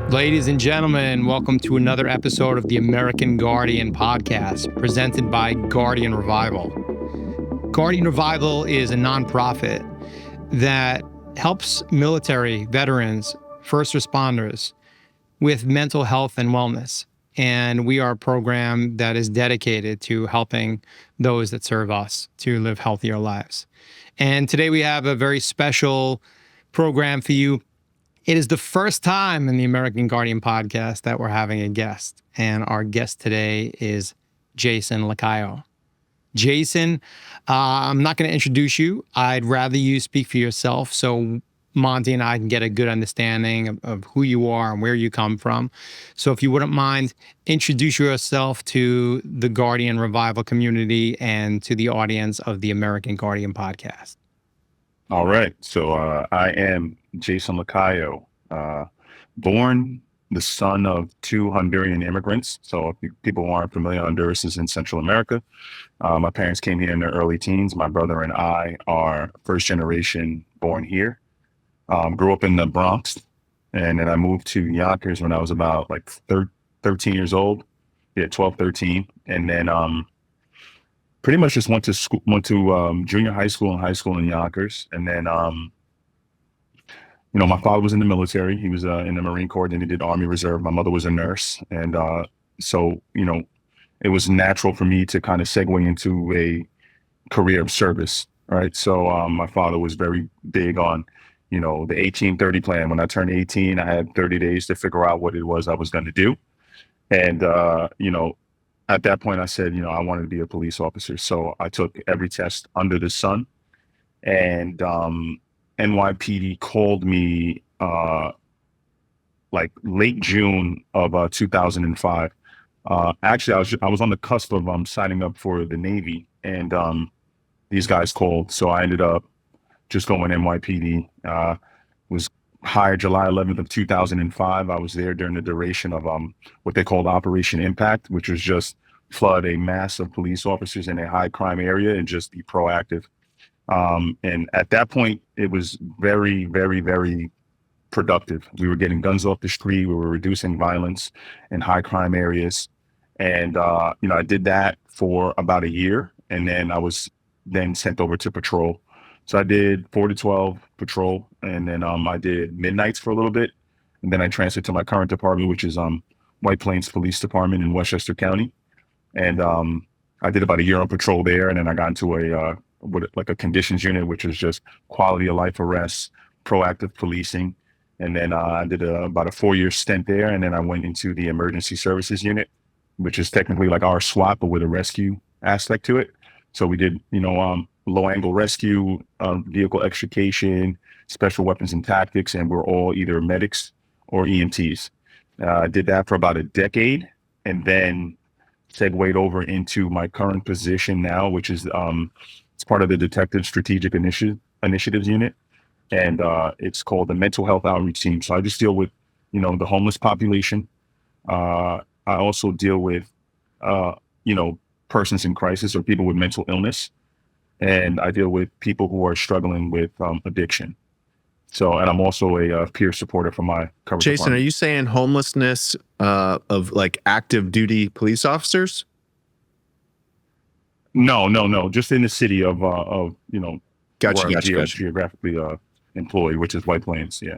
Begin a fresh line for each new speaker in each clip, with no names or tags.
Ladies and gentlemen, welcome to another episode of the American Guardian podcast, presented by Guardian Revival. Guardian Revival is a nonprofit that helps military, veterans, first responders with mental health and wellness. And we are a program that is dedicated to helping those that serve us to live healthier lives. And today we have a very special program for you. It is the first time in the American Guardian podcast that we're having a guest, and our guest today is Jason Lacayo. Jason, I'm not going to introduce you. I'd rather you speak for yourself so Monty and I can get a good understanding of who you are and where you come from. So if you wouldn't mind, introduce yourself to the Guardian Revival community and to the audience of the American Guardian podcast.
All right. So I am Jason Lacayo, born the son of two Honduran immigrants. So if people aren't familiar, Honduras is in Central America. My parents came here in their early teens. My brother and I are first generation born here. Grew up in the Bronx, and then I moved to Yonkers when I was about 13 years old. Yeah, 12, 13. And then pretty much just went to junior high school and high school in Yonkers. And then, my father was in the military. He was in the Marine Corps, then he did Army Reserve. My mother was a nurse. And so, it was natural for me to kind of segue into a career of service, right? So my father was very big on, the 1830 plan. When I turned 18, I had 30 days to figure out what it was I was going to do. And, at that point, I said, I wanted to be a police officer. So I took every test under the sun. And NYPD called me late June of 2005. Actually, I was on the cusp of signing up for the Navy, and these guys called. So I ended up just going NYPD. Was hired July 11th of 2005. I was there during the duration of what they called Operation Impact, which was just flood a mass of police officers in a high crime area and just be proactive. And at that point, it was very, very, very productive. We were getting guns off the street. We were reducing violence in high crime areas. And, I did that for about a year. And then I was then sent over to patrol. So I did 4 to 12 patrol, and then I did midnights for a little bit, and then I transferred to my current department, which is White Plains Police Department in Westchester County. And I did about a year on patrol there, and then I got into a conditions unit, which is just quality of life arrests, proactive policing. And then I did about a 4-year stint there, and then I went into the emergency services unit, which is technically like our SWAT, but with a rescue aspect to it. So we did, low angle rescue, vehicle extrication, special weapons and tactics, and we're all either medics or EMTs. I did that for about a decade, and then segued over into my current position now, which is it's part of the Detective Strategic Initiatives Unit, and it's called the Mental Health Outreach Team. So I just deal with, the homeless population. I also deal with, persons in crisis or people with mental illness. And I deal with people who are struggling with addiction. So, and I'm also a peer supporter for my cover
Jason,
department.
are you saying homelessness of active duty police officers?
No. Just in the city of
Gotcha.
geographically employed, which is White Plains. Yeah.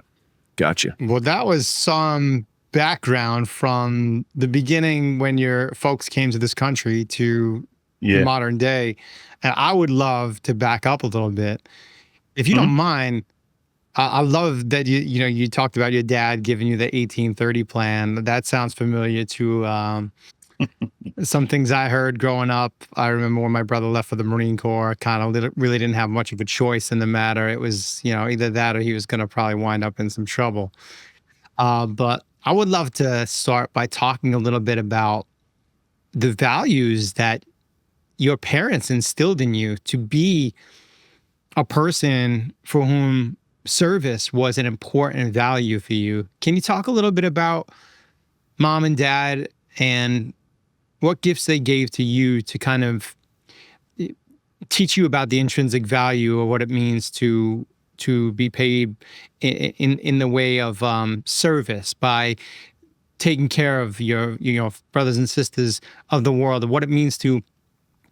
Gotcha.
Well, that was some background from the beginning when your folks came to this country to modern day. And I would love to back up a little bit. If you don't mind, I love that you talked about your dad giving you the 1830 plan. That sounds familiar to some things I heard growing up. I remember when my brother left for the Marine Corps, kind of really didn't have much of a choice in the matter. It was, either that or he was going to probably wind up in some trouble. But I would love to start by talking a little bit about the values that your parents instilled in you to be a person for whom service was an important value for you. Can you talk a little bit about mom and dad and what gifts they gave to you to kind of teach you about the intrinsic value of what it means to be paid in the way of service by taking care of your brothers and sisters of the world, and what it means to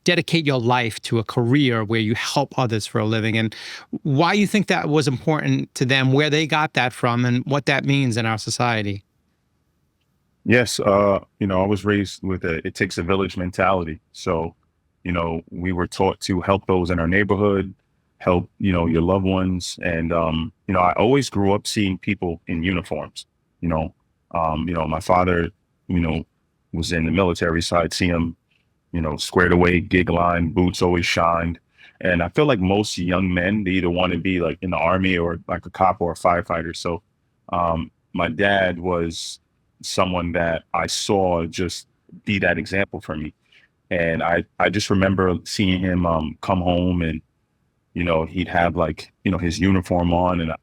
dedicate your life to a career where you help others for a living, and why you think that was important to them, where they got that from, and what that means in our society.
Yes, I was raised with it takes a village mentality. So, we were taught to help those in our neighborhood, help, your loved ones. And, I always grew up seeing people in uniforms, my father, was in the military, so I'd see him, squared away, gig line, boots always shined. And I feel like most young men, they either want to be like in the army or like a cop or a firefighter. So, my dad was someone that I saw just be that example for me. And I just remember seeing him come home, and, he'd have like, his uniform on, and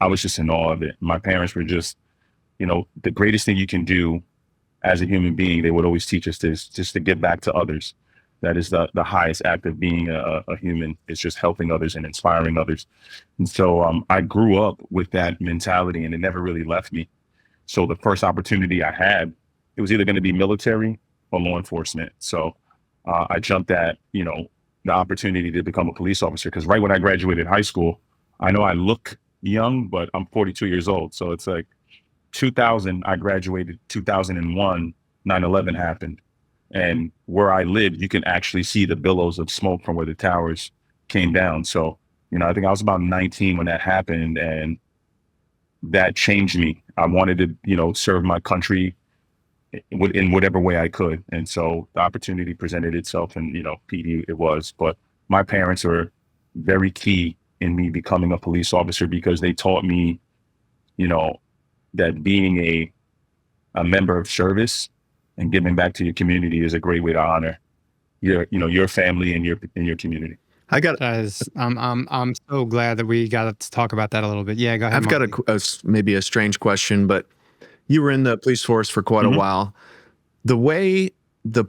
I was just in awe of it. My parents were just, the greatest thing you can do as a human being, they would always teach us this, just to give back to others. That is the highest act of being a human. It's just helping others and inspiring others. And so I grew up with that mentality, and it never really left me. So the first opportunity I had, it was either going to be military or law enforcement. So I jumped at, the opportunity to become a police officer, because right when I graduated high school, I know I look young, but I'm 42 years old. So it's like 2000, I graduated 2001, 9/11 happened. And where I lived, you can actually see the billows of smoke from where the towers came down. So, I think I was about 19 when that happened, and that changed me. I wanted to, serve my country in whatever way I could. And so the opportunity presented itself, and, PD it was. But my parents were very key in me becoming a police officer, because they taught me, that being a member of service and giving back to your community is a great way to honor your family and your community.
I'm so glad that we got to talk about that a little bit. Yeah, go ahead.
I've got maybe a strange question, but you were in the police force for quite a while. The way the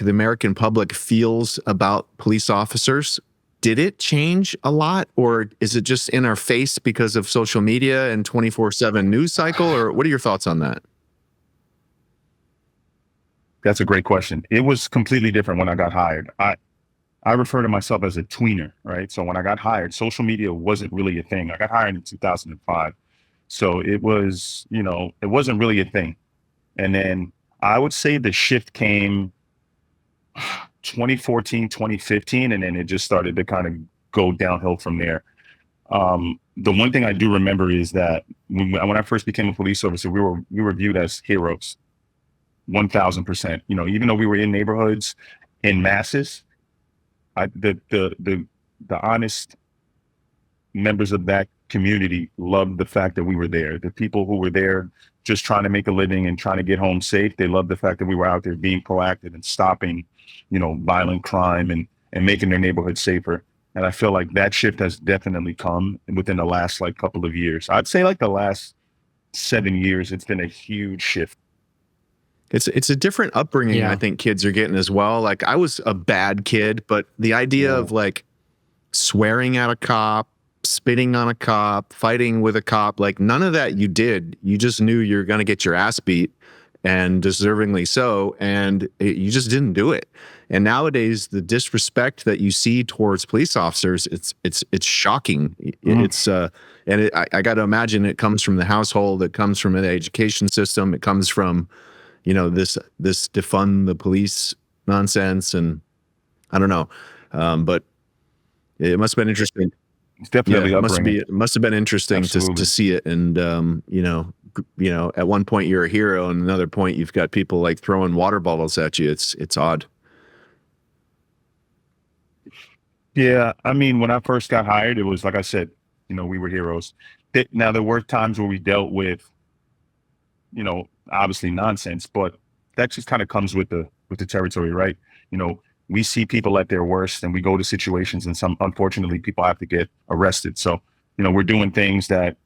American public feels about police officers, did it change a lot, or is it just in our face because of social media and 24/7 news cycle, or what are your thoughts on that?
That's a great question. It was completely different when I got hired. I refer to myself as a tweener, right? So when I got hired, social media wasn't really a thing. I got hired in 2005. So it was, it wasn't really a thing. And then I would say the shift came 2014, 2015, and then it just started to kind of go downhill from there. The one thing I do remember is that when I first became a police officer, we were viewed as heroes, 1000%. Even though we were in neighborhoods in masses, the honest members of that community loved the fact that we were there. The people who were there just trying to make a living and trying to get home safe, they loved the fact that we were out there being proactive and stopping, violent crime and making their neighborhood safer. And I feel like that shift has definitely come within the last couple of years. I'd say the last 7 years, it's been a huge shift.
It's a different upbringing.
Yeah.
I think kids are getting as well. Like, I was a bad kid, but the idea of swearing at a cop, spitting on a cop, fighting with a cop, none of that you did. You just knew you're going to get your ass beat, and deservingly so, and you just didn't do it. And nowadays, the disrespect that you see towards police officers, it's shocking. It's I got to imagine it comes from the household, it comes from the education system, it comes from this defund the police nonsense, and I don't know, but it must have been interesting.
It's definitely
it must have been interesting to see it, and at one point you're a hero, and another point you've got people throwing water bottles at you. It's odd.
Yeah, I mean, when I first got hired, it was like I said, we were heroes. Now there were times where we dealt with, obviously nonsense, but that just kind of comes with the territory, right? We see people at their worst, and we go to situations, and unfortunately people have to get arrested. So, we're doing things that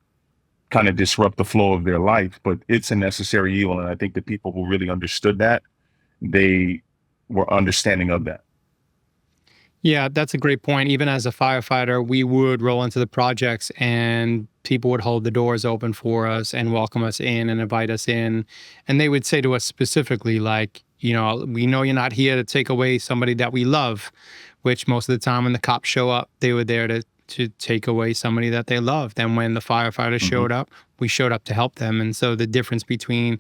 kind of disrupt the flow of their life, but it's a necessary evil. And I think the people who really understood that, they were understanding of that.
Yeah, that's a great point. Even as a firefighter, we would roll into the projects and people would hold the doors open for us and welcome us in and invite us in. And they would say to us specifically, like, we know you're not here to take away somebody that we love, which most of the time when the cops show up, they were there to take away somebody that they loved. And when the firefighters showed up, we showed up to help them. And so the difference between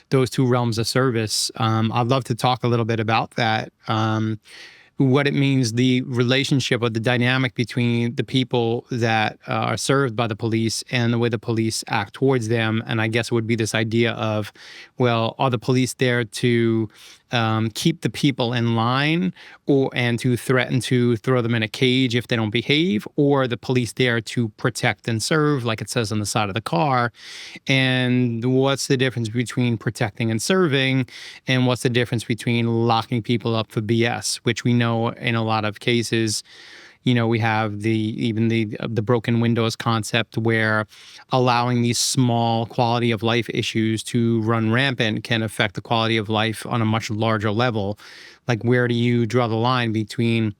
those two realms of service, I'd love to talk a little bit about that. What it means, the relationship or the dynamic between the people that are served by the police and the way the police act towards them. And I guess it would be this idea of, well, are the police there to keep the people in line and to threaten to throw them in a cage if they don't behave, or are the police there to protect and serve, like it says on the side of the car? And what's the difference between protecting and serving? And what's the difference between locking people up for BS, which we know in a lot of cases, we have the broken windows concept, where allowing these small quality of life issues to run rampant can affect the quality of life on a much larger level. Like, where do you draw the line between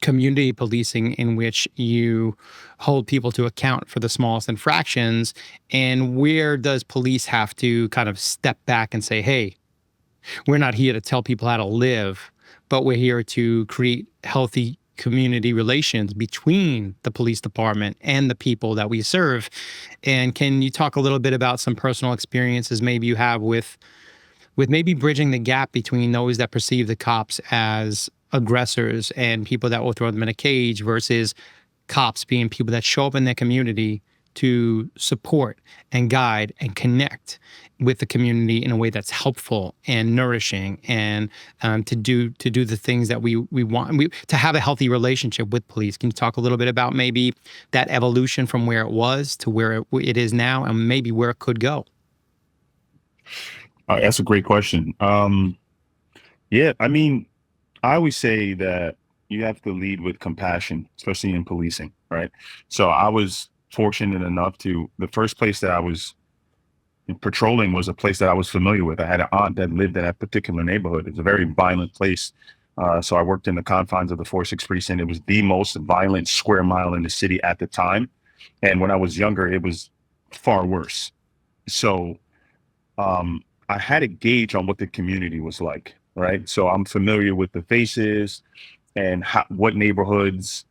community policing, in which you hold people to account for the smallest infractions, and where does police have to kind of step back and say, hey, we're not here to tell people how to live, but we're here to create healthy community relations between the police department and the people that we serve? And can you talk a little bit about some personal experiences maybe you have with maybe bridging the gap between those that perceive the cops as aggressors and people that will throw them in a cage, versus cops being people that show up in their community to support and guide and connect with the community in a way that's helpful and nourishing, and to do the things that we want, to have a healthy relationship with police? Can you talk a little bit about maybe that evolution from where it was to where it is now, and maybe where it could go?
That's a great question. Yeah, I mean, I always say that you have to lead with compassion, especially in policing, right? So I was fortunate enough the first place that I was patrolling was a place that I was familiar with. I had an aunt that lived in that particular neighborhood. It's a very violent place. So I worked in the confines of the 4-6 precinct. It was the most violent square mile in the city at the time. And when I was younger, it was far worse. So I had a gauge on what the community was like, right? So I'm familiar with the faces and what neighborhoods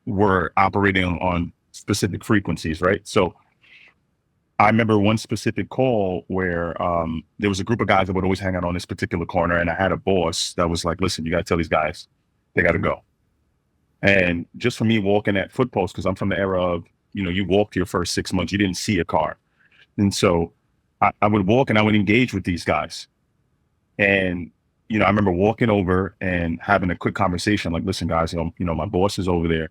were operating on specific frequencies, right? So I remember one specific call where there was a group of guys that would always hang out on this particular corner, and I had a boss that was like, listen, you got to tell these guys, they got to go. And just for me walking that foot post, because I'm from the era of, you walked your first 6 months, you didn't see a car. And so I would walk and I would engage with these guys. And, I remember walking over and having a quick conversation, like, listen, guys, my boss is over there.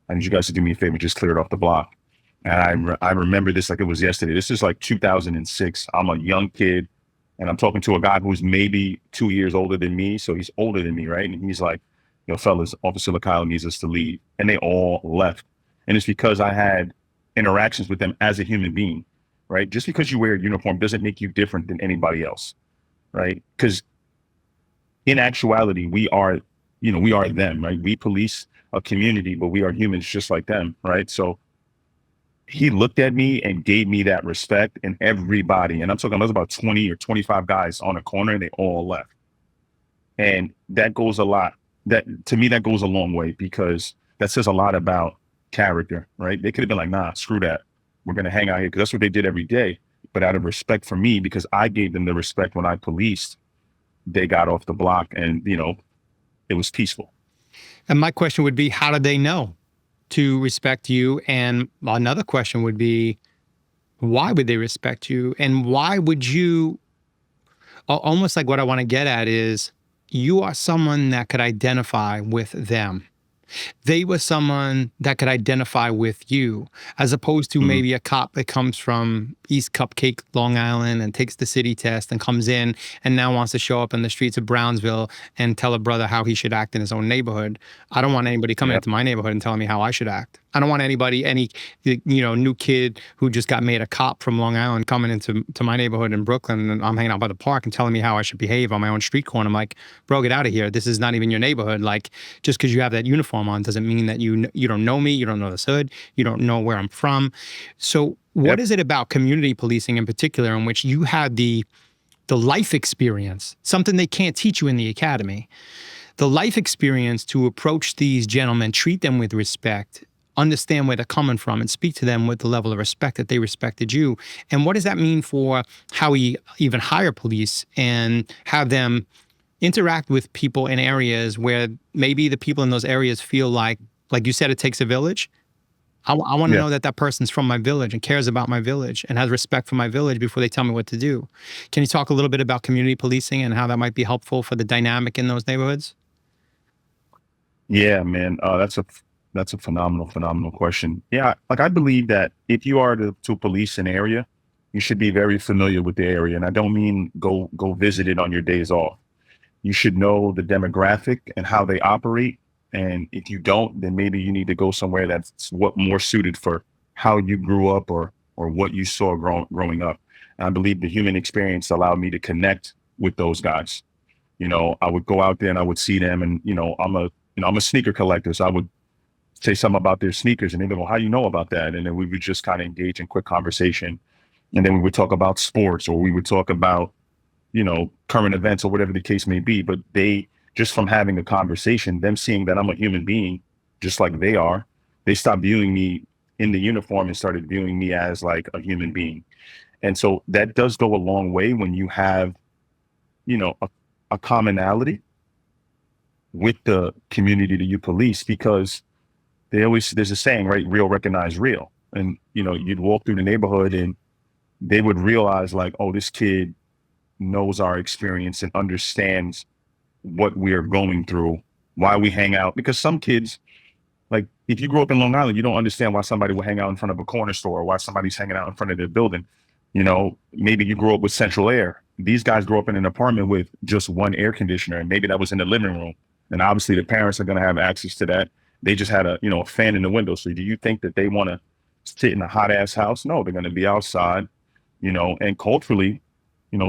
I need you guys to do me a favor, just clear it off the block. And I remember this like it was yesterday. This is like 2006. I'm a young kid, and I'm talking to a guy who's maybe 2 years older than me. So he's older than me, right? And he's like, fellas, Officer Kyle needs us to leave. And they all left. And it's because I had interactions with them as a human being, right? Just because you wear a uniform doesn't make you different than anybody else, right? Because in actuality, we are them, right? We police a community, but we are humans just like them, right? So he looked at me and gave me that respect, and everybody, and I'm talking, there's about 20 or 25 guys on a corner, and they all left. And that goes a lot. To me, that goes a long way, because that says a lot about character, right? They could have been like, nah, screw that. We're going to hang out here, because that's what they did every day. But out of respect for me, because I gave them the respect when I policed, they got off the block, and, it was peaceful.
And my question would be, how did they know to respect you? And another question would be, why would they respect you? And why would you, almost like what I want to get at is, you are someone that could identify with them. They were someone that could identify with you, as opposed to
Mhm.
maybe a cop that comes from East Cupcake, Long Island, and takes the city test and comes in and now wants to show up in the streets of Brownsville and tell a brother how he should act in his own neighborhood. I don't want anybody coming
Yep.
into my neighborhood and telling me how I should act. I don't want anybody, any new kid who just got made a cop from Long Island coming into my neighborhood in Brooklyn, and I'm hanging out by the park and telling me how I should behave on my own street corner. I'm like, bro, get out of here. This is not even your neighborhood. Like, just because you have that uniform on doesn't mean that you don't know me, you don't know this hood, you don't know where I'm from. So what
Yep.
is it about community policing in particular in which you had the life experience, something they can't teach you in the academy, the life experience to approach these gentlemen, treat them with respect, understand where they're coming from, and speak to them with the level of respect that they respected you? And what does that mean for how we even hire police and have them interact with people in areas where maybe the people in those areas feel like you said, it takes a village? I want to
Yeah.
know that that person's from my village and cares about my village and has respect for my village before they tell me what to do. Can you talk a little bit about community policing and how that might be helpful for the dynamic in those neighborhoods?
Yeah, man. That's a phenomenal question. Yeah, like I believe that if you are to police an area, you should be very familiar with the area. And I don't mean go visit it on your days off. You should know the demographic and how they operate. And if you don't, then maybe you need to go somewhere that's what more suited for how you grew up or what you saw growing up. And I believe the human experience allowed me to connect with those guys. I would go out there and I would see them, and I'm a sneaker collector, so I would say something about their sneakers, and they go, "Well, how do you know about that?" And then we would just kind of engage in quick conversation, and then we would talk about sports, or we would talk about current events or whatever the case may be. But they, just from having a conversation, them seeing that I'm a human being, just like they are, they stopped viewing me in the uniform and started viewing me as like a human being. And so that does go a long way when you have, a commonality with the community that you police, because there's a saying, right? Real recognize real. And, you'd walk through the neighborhood and they would realize like, oh, this kid knows our experience and understands what we're going through, why we hang out. Because some kids, like if you grew up in Long Island, you don't understand why somebody will hang out in front of a corner store or why somebody's hanging out in front of their building. Maybe you grew up with central air. These guys grew up in an apartment with just one air conditioner, and maybe that was in the living room. And obviously the parents are going to have access to that. They just had a fan in the window. So do you think that they want to sit in a hot ass house? No, they're going to be outside, and culturally,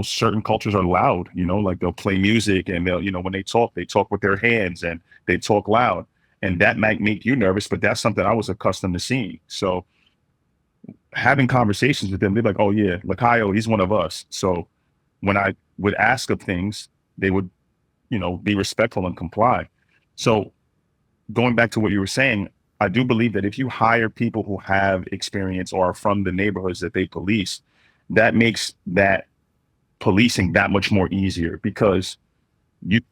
certain cultures are loud, like they'll play music and they'll, when they talk with their hands and they talk loud, and that might make you nervous, but that's something I was accustomed to seeing. So having conversations with them, they're like, oh yeah, Lakayo, he's one of us. So when I would ask of things, they would, be respectful and comply. So going back to what you were saying, I do believe that if you hire people who have experience or are from the neighborhoods that they police, that makes that policing that much more easier, because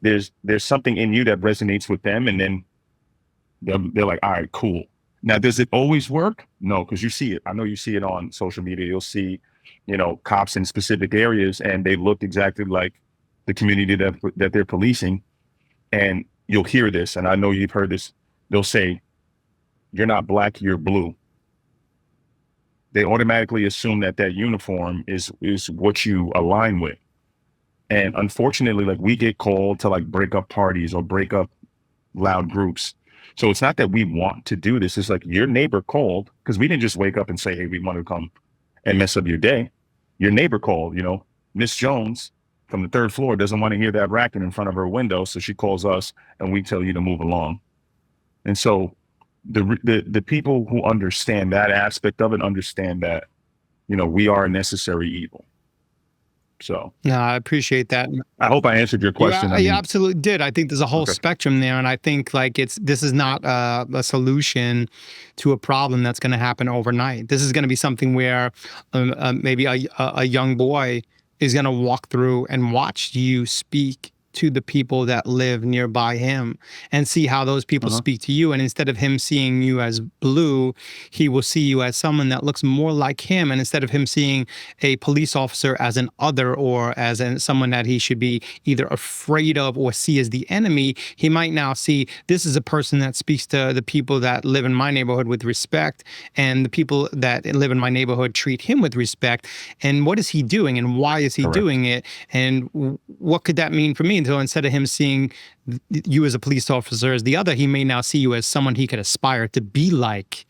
there's something in you that resonates with them, and then they're like, all right, cool. Now, does it always work? No, because you see it. I know you see it on social media. You'll see, cops in specific areas, and they look exactly like the community that they're policing. And you'll hear this, and I know you've heard this. They'll say, "You're not black, you're blue." They automatically assume that uniform is what you align with. And unfortunately, like we get called to like break up parties or break up loud groups. So it's not that we want to do this. It's like your neighbor called, because we didn't just wake up and say, hey, we want to come and mess up your day. Your neighbor called, Miss Jones from the third floor doesn't want to hear that racket in front of her window. So she calls us and we tell you to move along. And so the people who understand that aspect of it understand that, we are a necessary evil. So
No, I appreciate that.
I hope I answered your question.
You absolutely did. I think there's a whole
Okay.
spectrum there, and I think like this is not a solution to a problem that's going to happen overnight. This is going to be something where maybe a young boy is going to walk through and watch you speak to the people that live nearby him and see how those people speak to you. And instead of him seeing you as blue, he will see you as someone that looks more like him. And instead of him seeing a police officer as an other or as someone that he should be either afraid of or see as the enemy, he might now see this is a person that speaks to the people that live in my neighborhood with respect, and the people that live in my neighborhood treat him with respect. And what is he doing and why is he doing it? And what could that mean for me? And so instead of him seeing you as a police officer as the other, he may now see you as someone he could aspire to be like.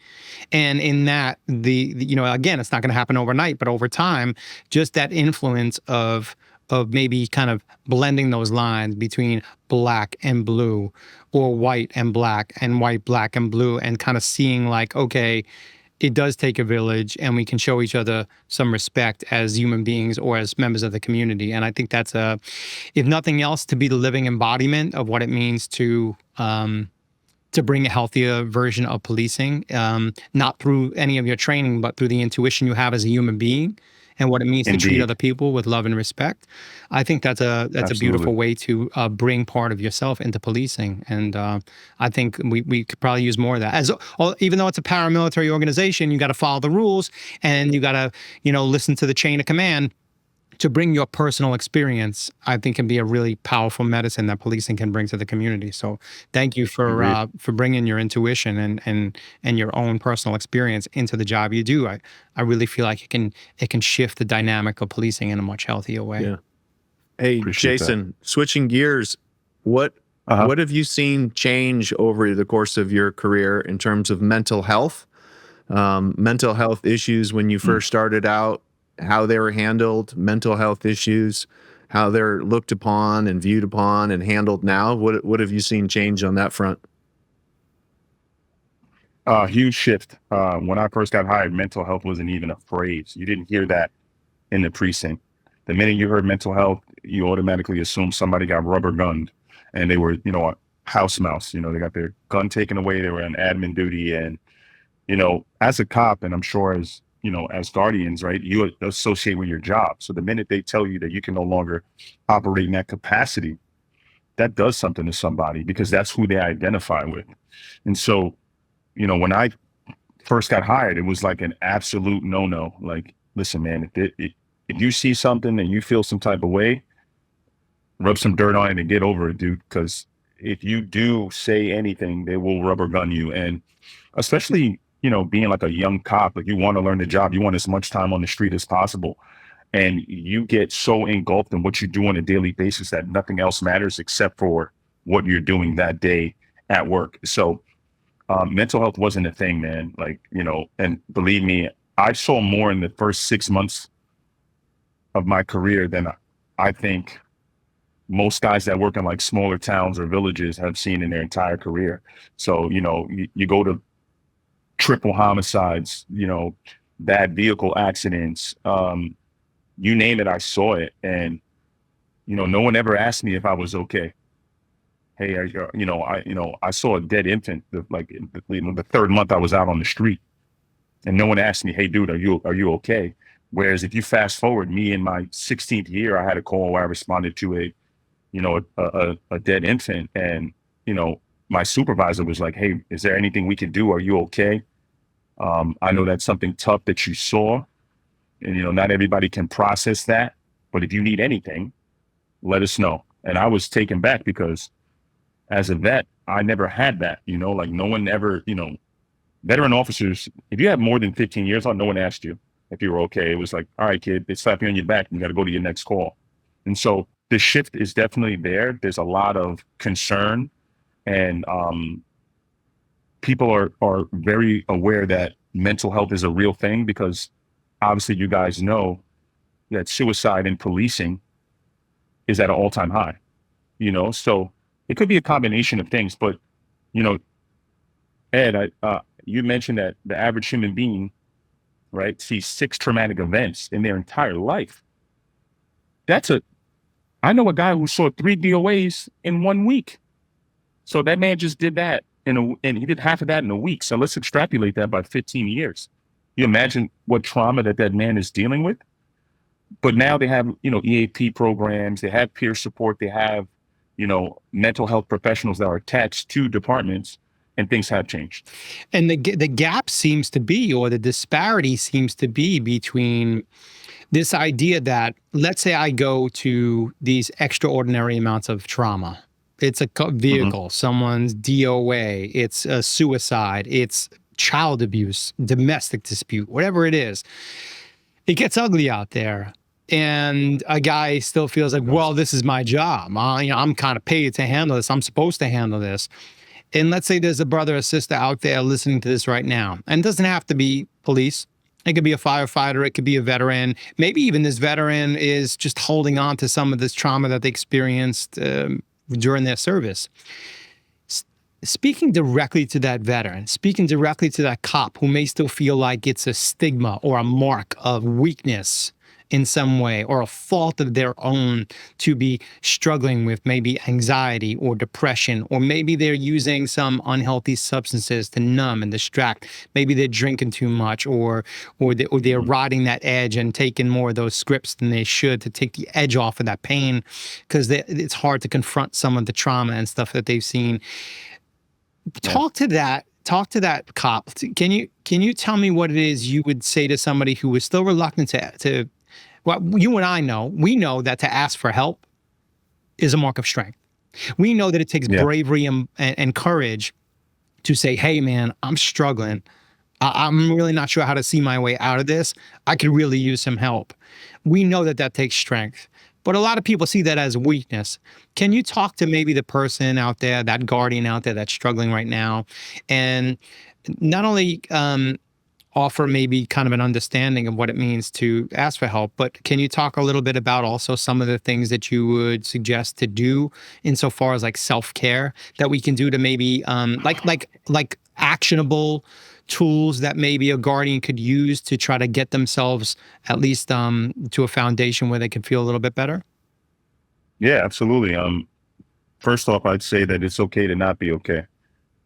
And in that, again, it's not going to happen overnight, but over time, just that influence of maybe kind of blending those lines between black and blue, or white and black, and white, black and blue, and kind of seeing like, okay, it does take a village, and we can show each other some respect as human beings or as members of the community. And I think that's if nothing else, to be the living embodiment of what it means to bring a healthier version of policing, not through any of your training, but through the intuition you have as a human being and what it means to treat other people with love and respect. I think that's a beautiful way to bring part of yourself into policing. And I think we could probably use more of that. Even though it's a paramilitary organization, you got to follow the rules and you got to, listen to the chain of command. To bring your personal experience, I think, can be a really powerful medicine that policing can bring to the community. So thank you for bringing your intuition and your own personal experience into the job you do. I really feel like it can shift the dynamic of policing in a much healthier way.
Yeah. Hey,
Appreciate
Jason, switching gears, what have you seen change over the course of your career in terms of mental health issues when you first started out? How they were handled, mental health issues, how they're looked upon and viewed upon and handled now? What have you seen change on that front?
Huge shift. When I first got hired, mental health wasn't even a phrase. You didn't hear that in the precinct. The minute you heard mental health, you automatically assumed somebody got rubber gunned and they were, a house mouse. They got their gun taken away. They were on admin duty. And, as a cop, and I'm sure as guardians, right, you associate with your job. So the minute they tell you that you can no longer operate in that capacity, that does something to somebody because that's who they identify with. And so, when I first got hired, it was like an absolute no-no. Like, listen, man, if you see something and you feel some type of way, rub some dirt on it and get over it, dude. Because if you do say anything, they will rubber gun you. And especially, being like a young cop, like you want to learn the job, you want as much time on the street as possible. And you get so engulfed in what you do on a daily basis that nothing else matters except for what you're doing that day at work. So mental health wasn't a thing, man. Like, and believe me, I saw more in the first 6 months of my career than I think most guys that work in like smaller towns or villages have seen in their entire career. So, you go to triple homicides, bad vehicle accidents, you name it, I saw it. And, no one ever asked me if I was okay. Hey, I saw a dead infant, the third month I was out on the street and no one asked me, hey dude, are you okay? Whereas if you fast forward, me in my 16th year, I had a call where I responded to a dead infant, and, my supervisor was like, hey, is there anything we can do? Are you okay? I know that's something tough that you saw, and, not everybody can process that, but if you need anything, let us know. And I was taken back because as a vet, I never had that, like no one ever, veteran officers, if you have more than 15 years on, no one asked you if you were okay. It was like, all right, kid, they slap you on your back and you got to go to your next call. And so the shift is definitely there. There's a lot of concern, and people are very aware that mental health is a real thing, because obviously you guys know that suicide in policing is at an all-time high, so it could be a combination of things. But, Ed, you mentioned that the average human being, right, sees 6 traumatic events in their entire life. I know a guy who saw 3 DOAs in 1 week. So that man just did that and he did half of that in a week. So let's extrapolate that by 15 years. You imagine what trauma that man is dealing with. But now they have, EAP programs, they have peer support, they have, mental health professionals that are attached to departments, and things have changed.
And the gap seems to be, or the disparity seems to be between this idea that, let's say I go to these extraordinary amounts of trauma. It's a vehicle, someone's DOA, it's a suicide, it's child abuse, domestic dispute, whatever it is. It gets ugly out there. And a guy still feels like, well, this is my job. I'm kind of paid to handle this. I'm supposed to handle this. And let's say there's a brother or sister out there listening to this right now. And it doesn't have to be police. It could be a firefighter. It could be a veteran. Maybe even this veteran is just holding on to some of this trauma that they experienced during their service. Speaking directly to that veteran, speaking directly to that cop who may still feel like it's a stigma or a mark of weakness in some way, or a fault of their own to be struggling with maybe anxiety or depression, or maybe they're using some unhealthy substances to numb and distract. Maybe they're drinking too much, or they're riding that edge and taking more of those scripts than they should to take the edge off of that pain, because it's hard to confront some of the trauma and stuff that they've seen. Talk to that cop. Can you tell me what it is you would say to somebody who is still reluctant to well, you and I know, we know that to ask for help is a mark of strength. We know that it takes bravery and courage to say, hey man, I'm struggling. I'm really not sure how to see my way out of this. I could really use some help. We know that takes strength. But a lot of people see that as weakness. Can you talk to maybe the person out there, that guardian out there that's struggling right now, and not only offer maybe kind of an understanding of what it means to ask for help, but can you talk a little bit about also some of the things that you would suggest to do insofar as like self-care that we can do to maybe like actionable tools that maybe a guardian could use to try to get themselves at least to a foundation where they can feel a little bit better?
Yeah, absolutely. First off, I'd say that it's okay to not be okay.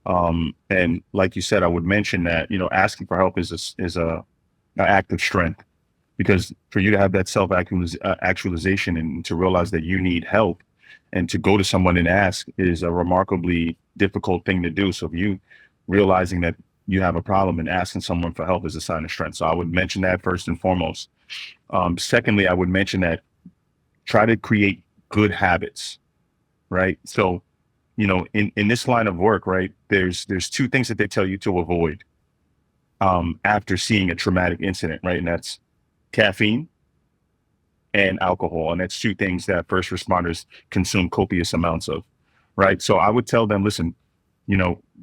And like you said, I would mention that, asking for help is an act of strength, because for you to have that self-actualization and to realize that you need help and to go to someone and ask is a remarkably difficult thing to do. So if you realizing that you have a problem and asking someone for help is a sign of strength. So I would mention that first and foremost. Secondly, I would mention that try to create good habits, right? So in this line of work, right, there's two things that they tell you to avoid after seeing a traumatic incident, right? And that's caffeine and alcohol. And that's two things that first responders consume copious amounts of, right? So I would tell them, listen,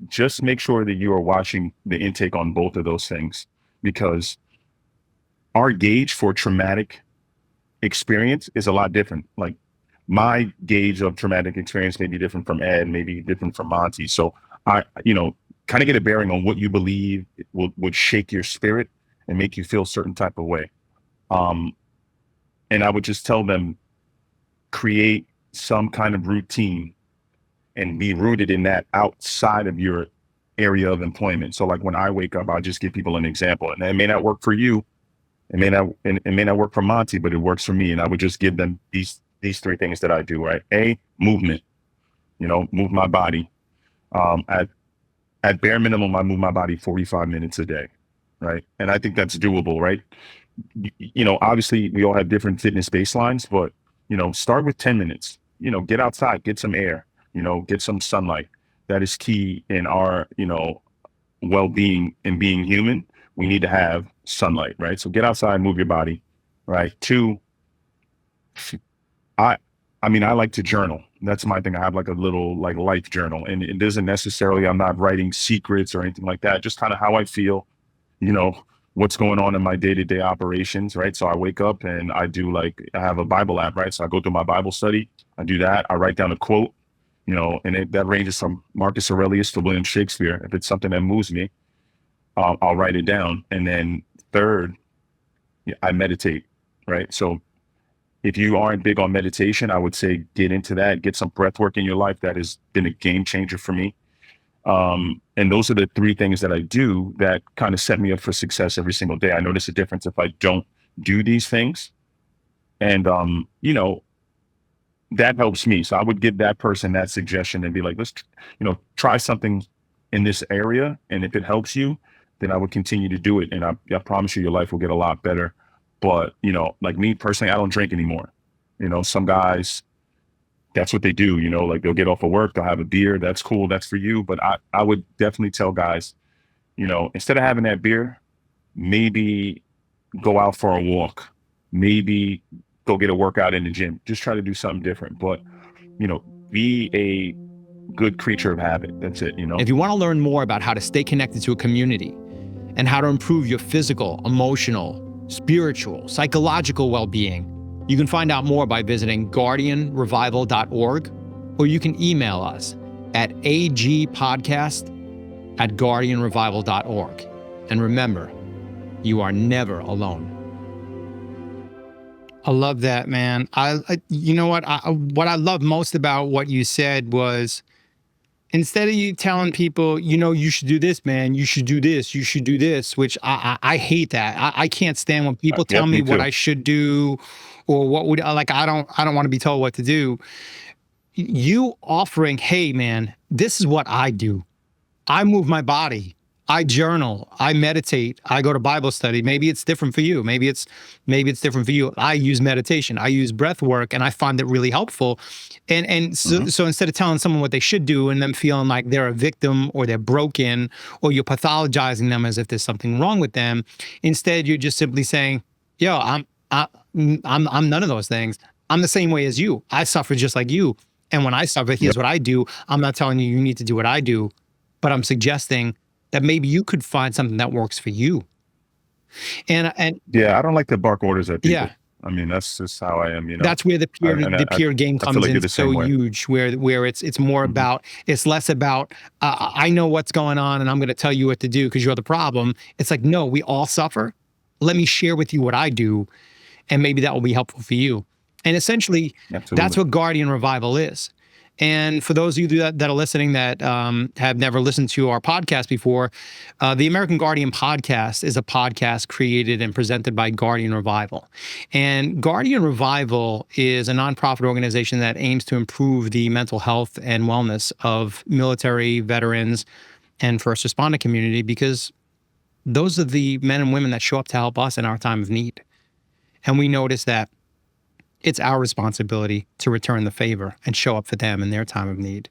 just make sure that you are watching the intake on both of those things, because our gauge for traumatic experience is a lot different. Like, my gauge of traumatic experience may be different from Ed, maybe different from Monty. So I, kind of get a bearing on what you believe would shake your spirit and make you feel a certain type of way. And I would just tell them, create some kind of routine and be rooted in that outside of your area of employment. So like when I wake up, I'll just give people an example, and it may not work for you. It may not work for Monty, but it works for me. And I would just give them these three things that I do, right? A, movement, move my body. At bare minimum, I move my body 45 minutes a day, right? And I think that's doable, right? Obviously we all have different fitness baselines, but, start with 10 minutes, get outside, get some air, get some sunlight. That is key in our, well-being and being human. We need to have sunlight, right? So get outside, move your body, right? Two, I like to journal. That's my thing. I have like a little life journal, and it doesn't necessarily, I'm not writing secrets or anything like that. Just kind of how I feel, what's going on in my day-to-day operations, right? So I wake up and I have a Bible app, right? So I go through my Bible study. I do that. I write down a quote, and that ranges from Marcus Aurelius to William Shakespeare. If it's something that moves me, I'll write it down. And then third, I meditate, right? So if you aren't big on meditation, I would say get into that, get some breath work in your life. That has been a game changer for me. And those are the three things that I do that kind of set me up for success every single day. I notice a difference if I don't do these things. And, that helps me. So I would give that person that suggestion and be like, let's, try something in this area. And if it helps you, then I would continue to do it. And I promise you, your life will get a lot better. But, like me personally, I don't drink anymore. Some guys, that's what they do, like they'll get off of work, they'll have a beer. That's cool. That's for you. But I would definitely tell guys, instead of having that beer, maybe go out for a walk, maybe go get a workout in the gym. Just try to do something different. But, be a good creature of habit. That's it,
If you want to learn more about how to stay connected to a community and how to improve your physical, emotional, spiritual, psychological well-being, you can find out more by visiting guardianrevival.org, or you can email us at agpodcast@guardianrevival.org. And remember, you are never alone. I love that, man. You know what? What I love most about what you said was, instead of you telling people, you should do this, man, you should do this, you should do this, which I hate that. I can't stand when people tell me what I should do, or what would, like, I don't want to be told what to do. You offering, hey, man, this is what I do. I move my body. I journal, I meditate, I go to Bible study. Maybe it's different for you. Maybe it's different for you. I use meditation, I use breath work, and I find it really helpful. And so instead of telling someone what they should do and them feeling like they're a victim or they're broken, or you're pathologizing them as if there's something wrong with them, instead you're just simply saying, yo, I'm none of those things. I'm the same way as you. I suffer just like you. And when I suffer, here's what I do. I'm not telling you need to do what I do, but I'm suggesting that maybe you could find something that works for you. And
yeah, I don't like to bark orders at people.
Yeah.
I mean, that's just how I am,
That's where the peer game comes in so huge, where it's more about, it's less about, I know what's going on and I'm going to tell you what to do because you're the problem. It's like, no, we all suffer. Let me share with you what I do, and maybe that will be helpful for you. And essentially, that's what Guardian Revival is. And for those of you that are listening that have never listened to our podcast before, the American Guardian podcast is a podcast created and presented by Guardian Revival. And Guardian Revival is a nonprofit organization that aims to improve the mental health and wellness of military, veterans, and first responder community, because those are the men and women that show up to help us in our time of need. And we notice that it's our responsibility to return the favor and show up for them in their time of need.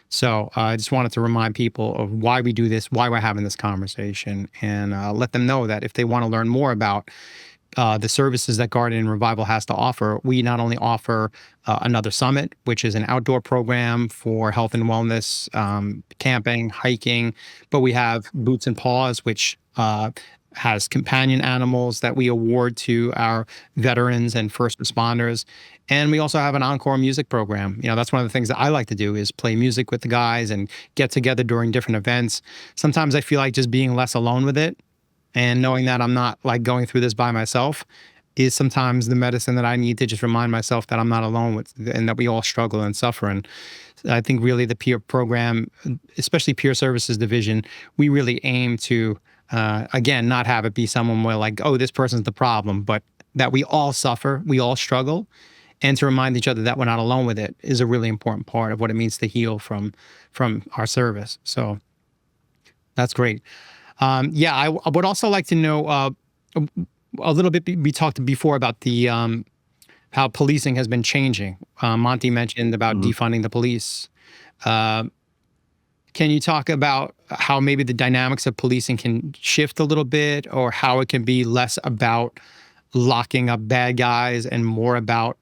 So I just wanted to remind people of why we do this, why we're having this conversation, and let them know that if they want to learn more about the services that Guardian Revival has to offer, we not only offer another summit, which is an outdoor program for health and wellness, camping, hiking, but we have Boots and Paws, which has companion animals that we award to our veterans and first responders. And we also have an encore music program. That's one of the things that I like to do, is play music with the guys and get together during different events. Sometimes I feel like just being less alone with it and knowing that I'm not like going through this by myself is sometimes the medicine that I need to just remind myself that I'm not alone with, and that we all struggle and suffer. And I think really the peer program, especially peer services division, we really aim to again, not have it be someone where like, oh, this person's the problem, but that we all suffer, we all struggle, and to remind each other that we're not alone with it is a really important part of what it means to heal from our service. So that's great. Yeah, I would also like to know a little bit. We talked before about the how policing has been changing. Monty mentioned about defunding the police. Can you talk about how maybe the dynamics of policing can shift a little bit, or how it can be less about locking up bad guys and more about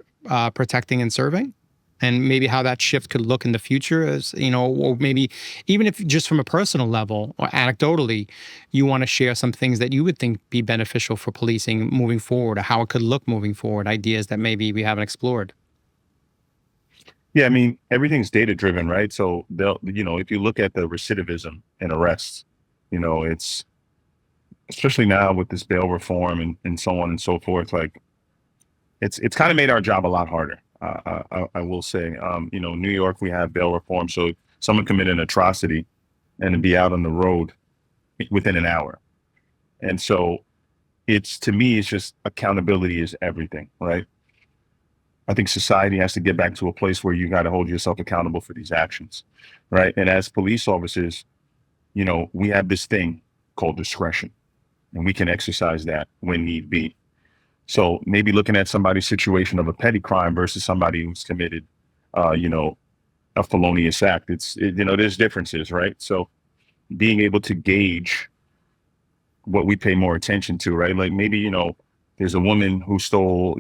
protecting and serving? And maybe how that shift could look in the future, as or maybe even if just from a personal level or anecdotally, you want to share some things that you would think be beneficial for policing moving forward, or how it could look moving forward, ideas that maybe we haven't explored.
Yeah, I mean, everything's data driven, right? So if you look at the recidivism and arrests, it's, especially now with this bail reform and so on and so forth, like it's kind of made our job a lot harder. I will say, New York, we have bail reform. So someone commit an atrocity and to be out on the road within an hour. And so to me, it's just accountability is everything, right? I think society has to get back to a place where you got to hold yourself accountable for these actions, right? And as police officers, we have this thing called discretion, and we can exercise that when need be. So maybe looking at somebody's situation of a petty crime versus somebody who's committed, a felonious act, there's differences, right? So being able to gauge what we pay more attention to, right? Like maybe, there's a woman who stole,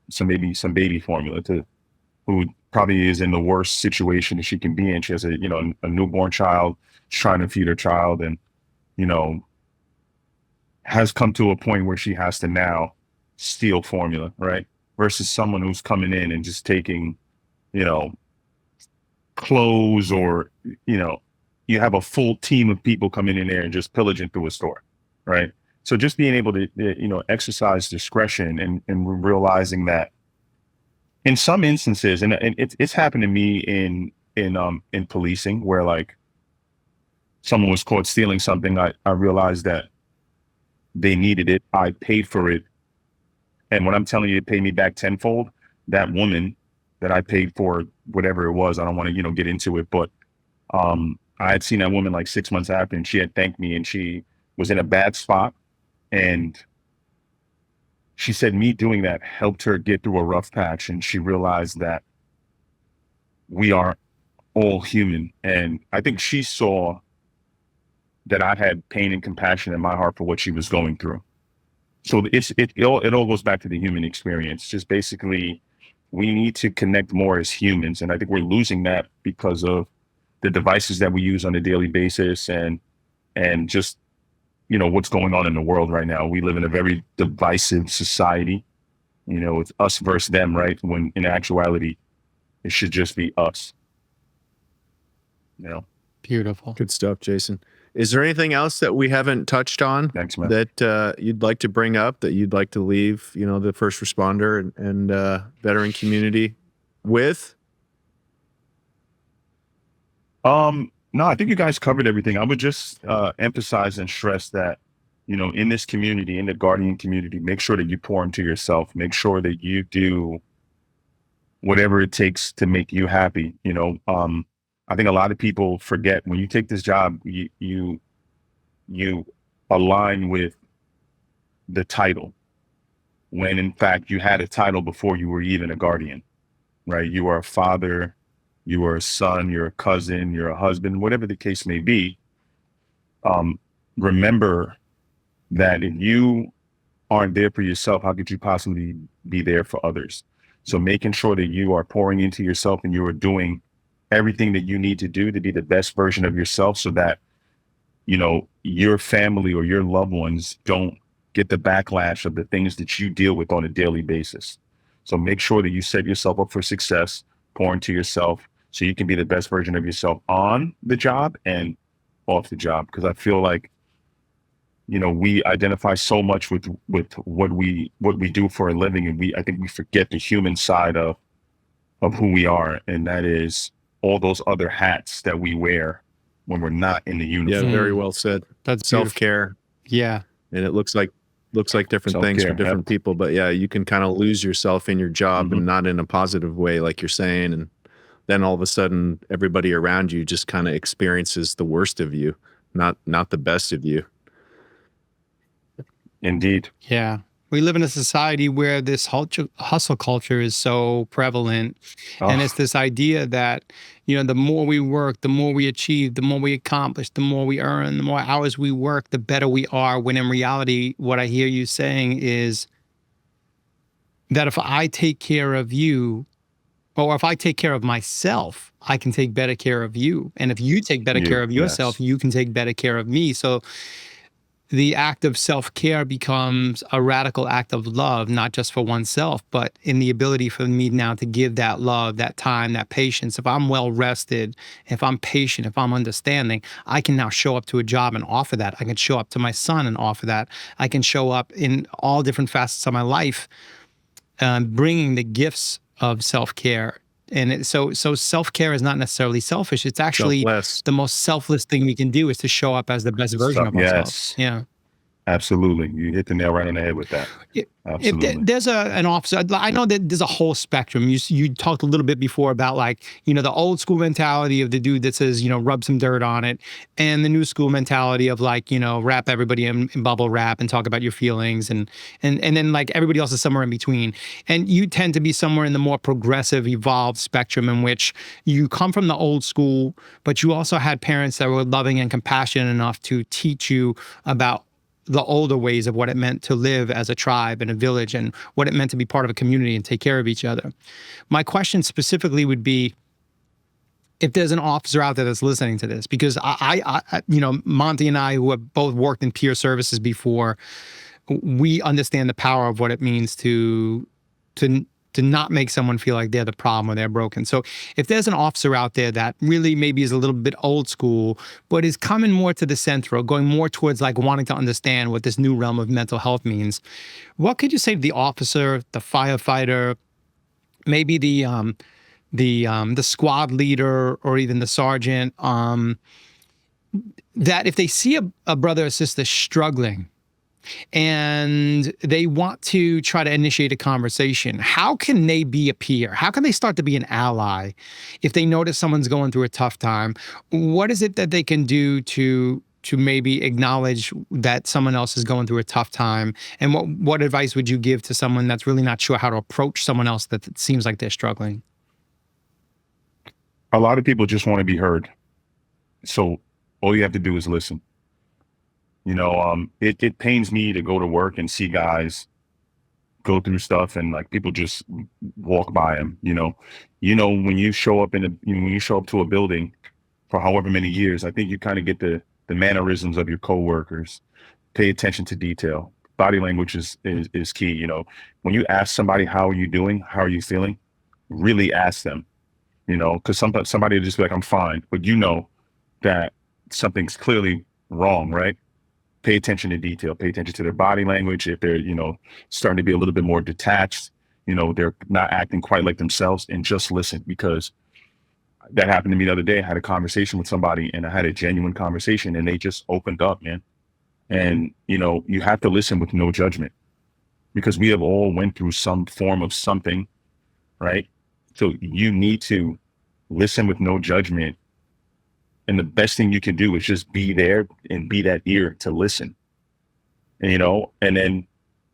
some baby formula who probably is in the worst situation that she can be in. She has a newborn child, she's trying to feed her child, and, has come to a point where she has to now steal formula, right? Versus someone who's coming in and just taking, clothes, or, you have a full team of people coming in there and just pillaging through a store, right? So just being able to, exercise discretion and realizing that in some instances, and it's happened to me in policing, where like someone was caught stealing something. I realized that they needed it. I paid for it. And when I'm telling you to pay me back tenfold, that woman that I paid for whatever it was, I don't want to, get into it, but I had seen that woman like 6 months after, and she had thanked me, and she was in a bad spot. And she said me doing that helped her get through a rough patch. And she realized that we are all human. And I think she saw that I had pain and compassion in my heart for what she was going through. So it all goes back to the human experience. Just basically, we need to connect more as humans. And I think we're losing that because of the devices that we use on a daily basis, and just, what's going on in the world right now. We live in a very divisive society. It's us versus them, right? When in actuality, it should just be us.
Beautiful.
Good stuff, Jason. Is there anything else that we haven't touched on?
Thanks, man.
That you'd like to bring up, that you'd like to leave, the first responder and veteran community with?
No, I think you guys covered everything. I would just emphasize and stress that, in this community, in the Guardian community, make sure that you pour into yourself. Make sure that you do whatever it takes to make you happy. I think a lot of people forget, when you take this job, you align with the title, when in fact you had a title before you were even a guardian, right? You are a father, you are a son, you're a cousin, you're a husband, whatever the case may be. Remember that if you aren't there for yourself, how could you possibly be there for others? So making sure that you are pouring into yourself and you are doing everything that you need to do to be the best version of yourself, so that, your family or your loved ones don't get the backlash of the things that you deal with on a daily basis. So make sure that you set yourself up for success, pour into yourself, so you can be the best version of yourself on the job and off the job. Because I feel like, we identify so much with what we do for a living, and I think we forget the human side of who we are, and that is all those other hats that we wear when we're not in the uniform.
Yeah, very well said.
That's
self-care.
Yeah.
And it looks like different things for different people, but yeah, you can kind of lose yourself in your job, and not in a positive way, like you're saying. And then all of a sudden everybody around you just kind of experiences the worst of you, not the best of you.
Indeed.
Yeah. We live in a society where this hustle culture is so prevalent. And it's this idea that, the more we work, the more we achieve, the more we accomplish, the more we earn, the more hours we work, the better we are. When in reality, what I hear you saying is that if I take care of you, or if I take care of myself, I can take better care of you. And if you take better care of yourself, you can take better care of me. So the act of self-care becomes a radical act of love, not just for oneself, but in the ability for me now to give that love, that time, that patience. If I'm well rested, if I'm patient, if I'm understanding, I can now show up to a job and offer that. I can show up to my son and offer that. I can show up in all different facets of my life, bringing the gifts of self-care. And so self-care is not necessarily selfish. It's actually the most selfless thing we can do, is to show up as the best version of ourselves. Yeah.
Absolutely. You hit the nail right on the head with that.
If
Absolutely.
there's an officer, I know that there's a whole spectrum. You talked a little bit before about, like, the old school mentality of the dude that says, rub some dirt on it, and the new school mentality of, like, wrap everybody in bubble wrap and talk about your feelings, and then, like, everybody else is somewhere in between. And you tend to be somewhere in the more progressive, evolved spectrum, in which you come from the old school, but you also had parents that were loving and compassionate enough to teach you about the older ways of what it meant to live as a tribe and a village, and what it meant to be part of a community and take care of each other. My question specifically would be, if there's an officer out there that's listening to this, because Monty and I, who have both worked in peer services before, we understand the power of what it means to not make someone feel like they're the problem or they're broken. So if there's an officer out there that really maybe is a little bit old school, but is coming more to the center, going more towards, like, wanting to understand what this new realm of mental health means, what could you say to the officer, the firefighter, maybe the squad leader, or even the sergeant, that if they see a brother or sister struggling, and they want to try to initiate a conversation, how can they be a peer? How can they start to be an ally if they notice someone's going through a tough time? What is it that they can do to maybe acknowledge that someone else is going through a tough time? And what advice would you give to someone that's really not sure how to approach someone else that it seems like they're struggling?
A lot of people just want to be heard. So all you have to do is listen. It pains me to go to work and see guys go through stuff, and, like, people just walk by them. When you show up when you show up to a building for however many years, I think you kind of get the mannerisms of your coworkers. Pay attention to detail. Body language is key. When you ask somebody, how are you doing? How are you feeling? Really ask them, because somebody will just be like, I'm fine. But that something's clearly wrong, right? Pay attention to detail. Pay attention to their body language. If they're, starting to be a little bit more detached, they're not acting quite like themselves, and just listen, because that happened to me the other day. I had a conversation with somebody, and I had a genuine conversation, and they just opened up, man. And, you have to listen with no judgment, because we have all went through some form of something, right? So you need to listen with no judgment. And the best thing you can do is just be there and be that ear to listen, and then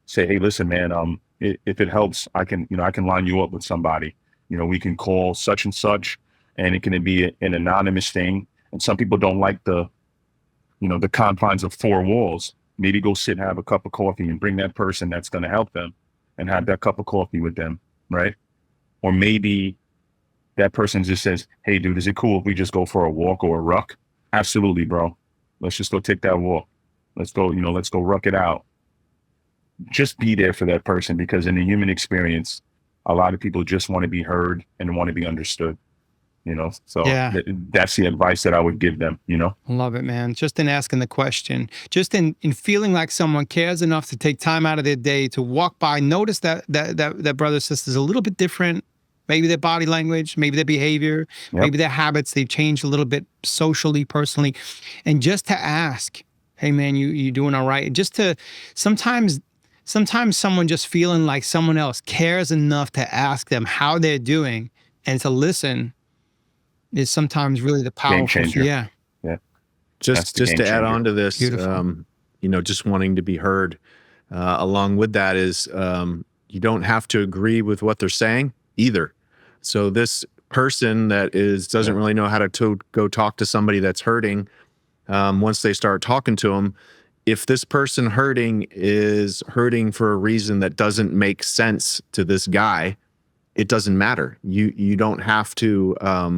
say, hey, listen, man, if it helps, I can line you up with somebody. We can call such and such, and it can be an anonymous thing. And some people don't like the confines of four walls. Maybe go sit and have a cup of coffee and bring that person that's going to help them, and have that cup of coffee with them, right? Or maybe that person just says, hey, dude, is it cool if we just go for a walk or a ruck? Absolutely, bro. Let's just go take that walk. Let's go ruck it out. Just be there for that person, because in the human experience, a lot of people just want to be heard and want to be understood. So
Yeah.
That's the advice that I would give them,
I love it, man. Just in asking the question, just in feeling like someone cares enough to take time out of their day to walk by, notice that brother or sister is a little bit different. Maybe their body language, maybe their behavior, maybe their habits, they've changed a little bit socially, personally. And just to ask, hey, man, you doing all right? Just to, sometimes someone just feeling like someone else cares enough to ask them how they're doing and to listen is sometimes really the powerful.
Game changer.
Yeah.
Just to add on to this, just wanting to be heard. Along with that is you don't have to agree with what they're saying either. So this person that doesn't really know how to go talk to somebody that's hurting, once they start talking to them, if this person hurting is hurting for a reason that doesn't make sense to this guy, it doesn't matter. You don't have to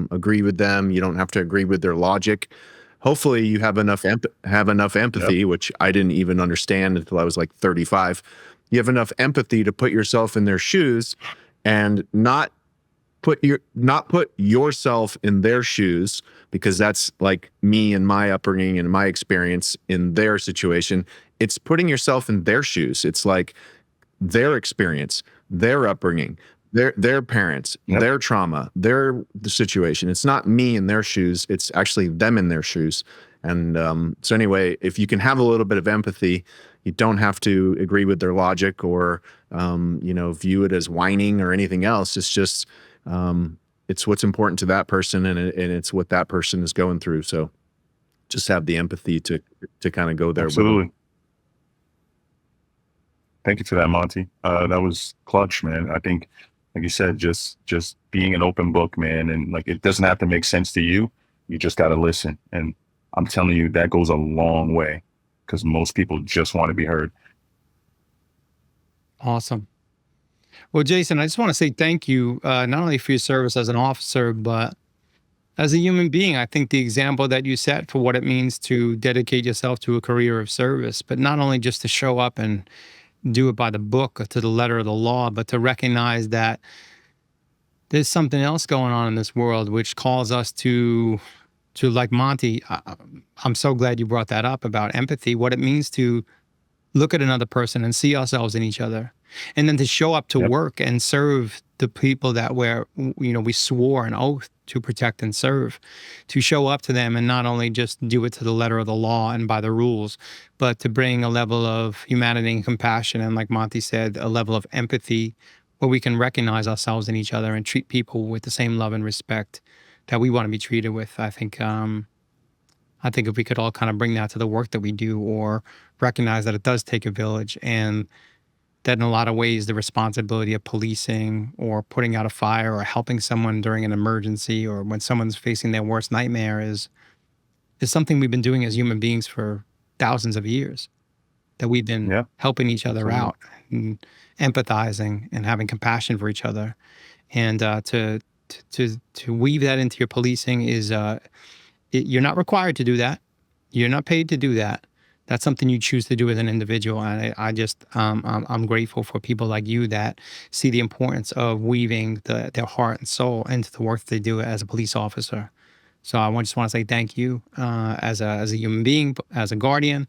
agree with them. You don't have to agree with their logic. Hopefully you have enough empathy, which I didn't even understand until I was like 35. You have enough empathy to put yourself in their shoes and not put yourself in their shoes, because that's like me and my upbringing and my experience in their situation. It's putting yourself in their shoes. It's like their experience, their upbringing, their parents, their trauma, the situation. It's not me in their shoes. It's actually them in their shoes. And so anyway, if you can have a little bit of empathy, you don't have to agree with their logic or, view it as whining or anything else. It's just, it's what's important to that person, and it's what that person is going through. So just have the empathy to kind of go there.
Absolutely.
With them.
Thank you for that, Monty. That was clutch, man. I think, like you said, just being an open book, man, and like it doesn't have to make sense to you. You just got to listen. And I'm telling you, that goes a long way because most people just want to be heard.
Awesome. Well, Jason, I just want to say thank you, not only for your service as an officer, but as a human being. I think the example that you set for what it means to dedicate yourself to a career of service, but not only just to show up and do it by the book or to the letter of the law, but to recognize that there's something else going on in this world which calls us to like Monty. I'm so glad you brought that up about empathy, what it means to look at another person and see ourselves in each other, and then to show up to work and serve the people that we swore an oath to protect and serve, to show up to them and not only just do it to the letter of the law and by the rules, but to bring a level of humanity and compassion. And like Monty said, a level of empathy where we can recognize ourselves in each other and treat people with the same love and respect that we want to be treated with. I think if we could all kind of bring that to the work that we do, or recognize that it does take a village, and that in a lot of ways the responsibility of policing or putting out a fire or helping someone during an emergency or when someone's facing their worst nightmare is something we've been doing as human beings for thousands of years, that we've been helping each other out and empathizing and having compassion for each other. And to weave that into your policing is you're not required to do that. You're not paid to do that. That's something you choose to do as an individual. And I'm grateful for people like you that see the importance of weaving their heart and soul into the work that they do as a police officer. So I just want to say thank you as a human being, as a guardian,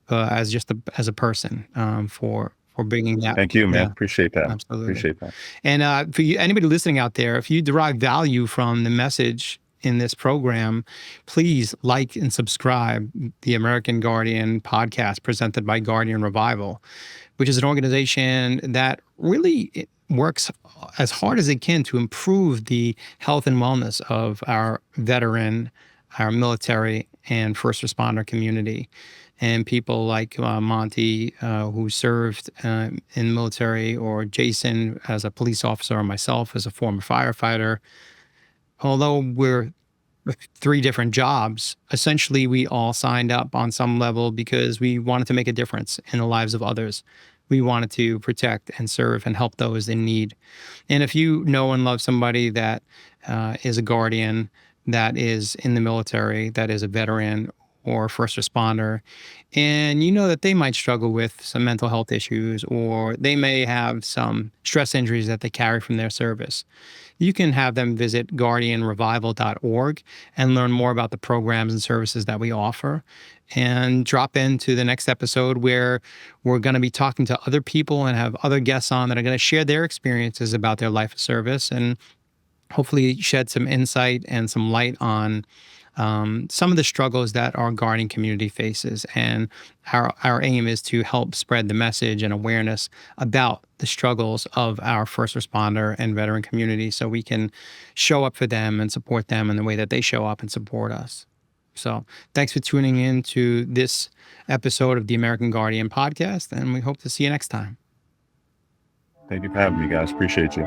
as a person, for bringing that.
Thank you, man. Appreciate that.
Absolutely.
Appreciate that.
And for you, anybody listening out there, if you derive value from the message in this program, please like and subscribe the American Guardian podcast presented by Guardian Revival, which is an organization that really works as hard as it can to improve the health and wellness of our veteran, our military, and first responder community. And people like Monty, who served in the military, or Jason as a police officer, or myself as a former firefighter. Although we're 3 different jobs, essentially we all signed up on some level because we wanted to make a difference in the lives of others. We wanted to protect and serve and help those in need. And if you know and love somebody that is a guardian, that is in the military, that is a veteran or first responder, and you know that they might struggle with some mental health issues, or they may have some stress injuries that they carry from their service, you can have them visit guardianrevival.org and learn more about the programs and services that we offer, and drop into the next episode where we're going to be talking to other people and have other guests on that are going to share their experiences about their life of service, and hopefully shed some insight and some light on some of the struggles that our guardian community faces. And our aim is to help spread the message and awareness about the struggles of our first responder and veteran community, so we can show up for them and support them in the way that they show up and support us. So thanks for tuning in to this episode of the American Guardian podcast, and we hope to see you next time.
Thank you for having me, guys. Appreciate you.